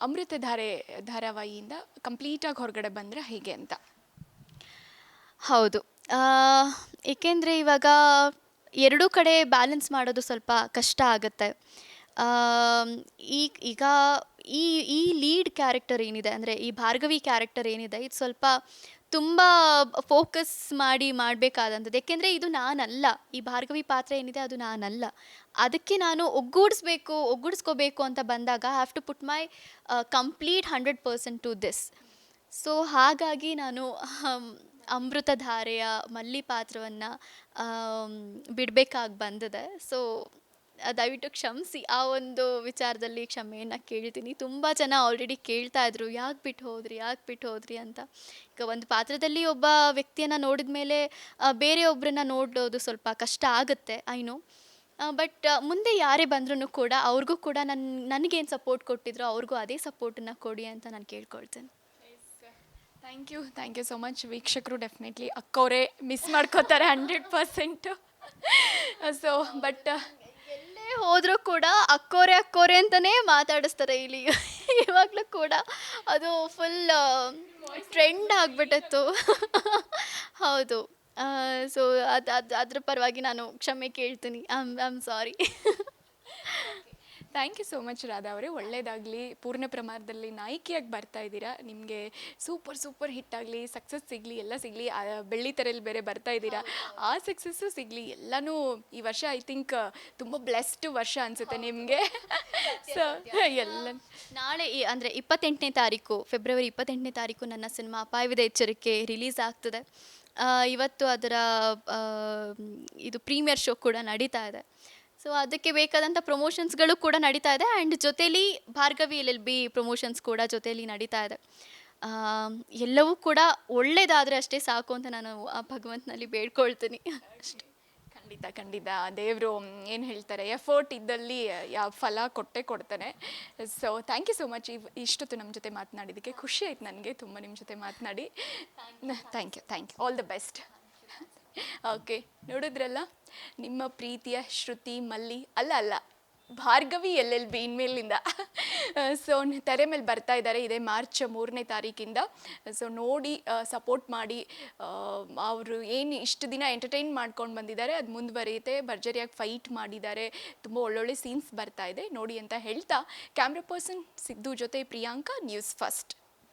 ಅಮೃತಧಾರೆ ಧಾರಾವಾಹಿಯಿಂದ ಕಂಪ್ಲೀಟಾಗಿ ಹೊರಗಡೆ ಬಂದರೆ ಹೇಗೆ ಅಂತ. ಹೌದು. ಆ, ಏಕೆಂದರೆ ಇವಾಗ ಎರಡೂ ಕಡೆ ಬ್ಯಾಲೆನ್ಸ್ ಮಾಡೋದು ಸ್ವಲ್ಪ ಕಷ್ಟ ಆಗುತ್ತೆ. ಈಗ ಈ ಈ ಲೀಡ್ ಕ್ಯಾರೆಕ್ಟರ್ ಏನಿದೆ, ಅಂದರೆ ಈ ಭಾರ್ಗವಿ ಕ್ಯಾರೆಕ್ಟರ್ ಏನಿದೆ, ಇದು ಸ್ವಲ್ಪ ತುಂಬ ಫೋಕಸ್ ಮಾಡಿ ಮಾಡಬೇಕಾದಂಥದ್ದು. ಏಕೆಂದರೆ ಇದು ನಾನಲ್ಲ, ಈ ಭಾರ್ಗವಿ ಪಾತ್ರ ಏನಿದೆ ಅದು ನಾನಲ್ಲ. ಅದಕ್ಕೆ ನಾನು ಒಗ್ಗೂಡಿಸ್ಕೋಬೇಕು ಅಂತ ಬಂದಾಗ I have to put my complete 100% to this. So ಹಾಗಾಗಿ ನಾನು ಅಮೃತಧಾರೆಯ ಮಲ್ಲಿ ಪಾತ್ರವನ್ನು ಬಿಡಬೇಕಾಗಿ ಬಂದಿದೆ. ಸೊ ದಯವಿಟ್ಟು ಕ್ಷಮಿಸಿ, ಆ ಒಂದು ವಿಚಾರದಲ್ಲಿ ಕ್ಷಮೆಯನ್ನು ಕೇಳ್ತೀನಿ. ತುಂಬ ಜನ ಆಲ್ರೆಡಿ ಕೇಳ್ತಾ ಇದ್ರು, ಯಾಕೆ ಬಿಟ್ಟು ಹೋದ್ರಿ ಅಂತ. ಈಗ ಒಂದು ಪಾತ್ರದಲ್ಲಿ ಒಬ್ಬ ವ್ಯಕ್ತಿಯನ್ನು ನೋಡಿದ ಮೇಲೆ ಬೇರೆಯೊಬ್ಬರನ್ನ ನೋಡೋದು ಸ್ವಲ್ಪ ಕಷ್ಟ ಆಗುತ್ತೆ, ಐ ನೋ. ಬಟ್ ಮುಂದೆ ಯಾರೇ ಬಂದ್ರೂ ಕೂಡ ಅವ್ರಿಗೂ ಕೂಡ ನನಗೇನು ಸಪೋರ್ಟ್ ಕೊಟ್ಟಿದ್ರು ಅವ್ರಿಗೂ ಅದೇ ಸಪೋರ್ಟನ್ನು ಕೊಡಿ ಅಂತ ನಾನು ಕೇಳ್ಕೊಳ್ತೇನೆ. Thank you so much. ವೀಕ್ಷಕರು ಡೆಫಿನೆಟ್ಲಿ ಅಕ್ಕವರೇ ಮಿಸ್ ಮಾಡ್ಕೋತಾರೆ 100%. ಸೊ ಬಟ್ ಎಲ್ಲೇ ಹೋದರೂ ಕೂಡ ಅಕ್ಕೋರೆ ಅಂತಲೇ ಮಾತಾಡಿಸ್ತಾರೆ ಇಲ್ಲಿ. ಇವಾಗಲೂ ಕೂಡ ಅದು ಫುಲ್ ಟ್ರೆಂಡ್ ಆಗಿಬಿಟ್ಟಿತ್ತು. ಹೌದು. ಸೊ ಅದ್ರ ಪರವಾಗಿ ನಾನು ಕ್ಷಮೆ ಕೇಳ್ತೀನಿ. I am sorry. Thank you so much Radha ಅವರೇ. ಒಳ್ಳೆಯದಾಗಲಿ. ಪೂರ್ಣ ಪ್ರಮಾಣದಲ್ಲಿ ನಾಯಕಿಯಾಗಿ ಬರ್ತಾ ಇದ್ದೀರಾ. ನಿಮಗೆ ಸೂಪರ್ ಹಿಟ್ ಆಗಲಿ, ಸಕ್ಸಸ್ ಸಿಗಲಿ, ಎಲ್ಲ ಸಿಗಲಿ. ಬೆಳ್ಳಿ ತೆರೆಯಲ್ಲಿ ಬೇರೆ ಬರ್ತಾ ಇದ್ದೀರಾ, ಆ ಸಕ್ಸಸ್ಸು ಸಿಗಲಿ. ಎಲ್ಲನೂ ಈ ವರ್ಷ ಐ ಥಿಂಕ್ ತುಂಬ ಬ್ಲೆಸ್ಡ್ ವರ್ಷ ಅನಿಸುತ್ತೆ ನಿಮಗೆ. ಸೊ ಎಲ್ಲ ನಾಳೆ ಅಂದರೆ 28ನೇ ತಾರೀಕು, ಫೆಬ್ರವರಿ 28ನೇ ತಾರೀಕು ನನ್ನ ಸಿನಿಮಾ ಅಪಾಯವಿದೆ ಎಚ್ಚರಿಕೆ ರಿಲೀಸ್ ಆಗ್ತದೆ. ಇವತ್ತು ಅದರ ಇದು ಪ್ರೀಮಿಯರ್ ಶೋ ಕೂಡ ನಡೀತಾ ಇದೆ. ಸೊ ಅದಕ್ಕೆ ಬೇಕಾದಂಥ ಪ್ರಮೋಷನ್ಸ್ಗಳು ಕೂಡ ನಡೀತಾ ಇದೆ. ಆ್ಯಂಡ್ ಜೊತೇಲಿ ಭಾರ್ಗವಿ LLB ಪ್ರಮೋಷನ್ಸ್ ಕೂಡ ಜೊತೇಲಿ ನಡೀತಾ ಇದೆ. ಎಲ್ಲವೂ ಕೂಡ ಒಳ್ಳೇದಾದರೆ ಅಷ್ಟೇ ಸಾಕು ಅಂತ ನಾನು ಆ ಭಗವಂತನಲ್ಲಿ ಬೇಡ್ಕೊಳ್ತೀನಿ ಅಷ್ಟೇ. ಖಂಡಿತ ದೇವರು ಏನು ಹೇಳ್ತಾರೆ, ಎಫರ್ಟ್ ಇದ್ದಲ್ಲಿ ಯಾವ ಫಲ ಕೊಡ್ತಾನೆ. So thank you so much. ಇಷ್ಟೊತ್ತು ನಮ್ಮ ಜೊತೆ ಮಾತನಾಡಿದ್ದಕ್ಕೆ ಖುಷಿ ಆಯ್ತು ನನಗೆ ತುಂಬ ನಿಮ್ಮ ಜೊತೆ ಮಾತನಾಡಿ. Thank you. All the best. Okay, ನೋಡಿದ್ರಲ್ಲ ನಿಮ್ಮ ಪ್ರೀತಿಯ ಶ್ರುತಿ ಮಲ್ಲಿ ಅಲ್ಲ ಭಾರ್ಗವಿ LLB ಇನ್ಮೇಲಿಂದ. ಸೊ ತೆರೆ ಮೇಲೆ ಬರ್ತಾ ಇದ್ದಾರೆ ಇದೇ ಮಾರ್ಚ್ 3ನೇ ತಾರೀಕಿಂದ. ಸೊ ನೋಡಿ ಸಪೋರ್ಟ್ ಮಾಡಿ. ಅವರು ಏನು ಇಷ್ಟು ದಿನ ಎಂಟರ್ಟೈನ್ ಮಾಡ್ಕೊಂಡು ಬಂದಿದ್ದಾರೆ ಅದು ಮುಂದುವರಿಯುತ್ತೆ. ಭರ್ಜರಿಯಾಗಿ ಫೈಟ್ ಮಾಡಿದ್ದಾರೆ. ತುಂಬ ಒಳ್ಳೊಳ್ಳೆ ಸೀನ್ಸ್ ಬರ್ತಾ ಇದೆ, ನೋಡಿ ಅಂತ ಹೇಳ್ತಾ ಕ್ಯಾಮ್ರಾ ಪರ್ಸನ್ ಸಿದ್ದು ಜೊತೆ ಪ್ರಿಯಾಂಕಾ, ನ್ಯೂಸ್ ಫಸ್ಟ್.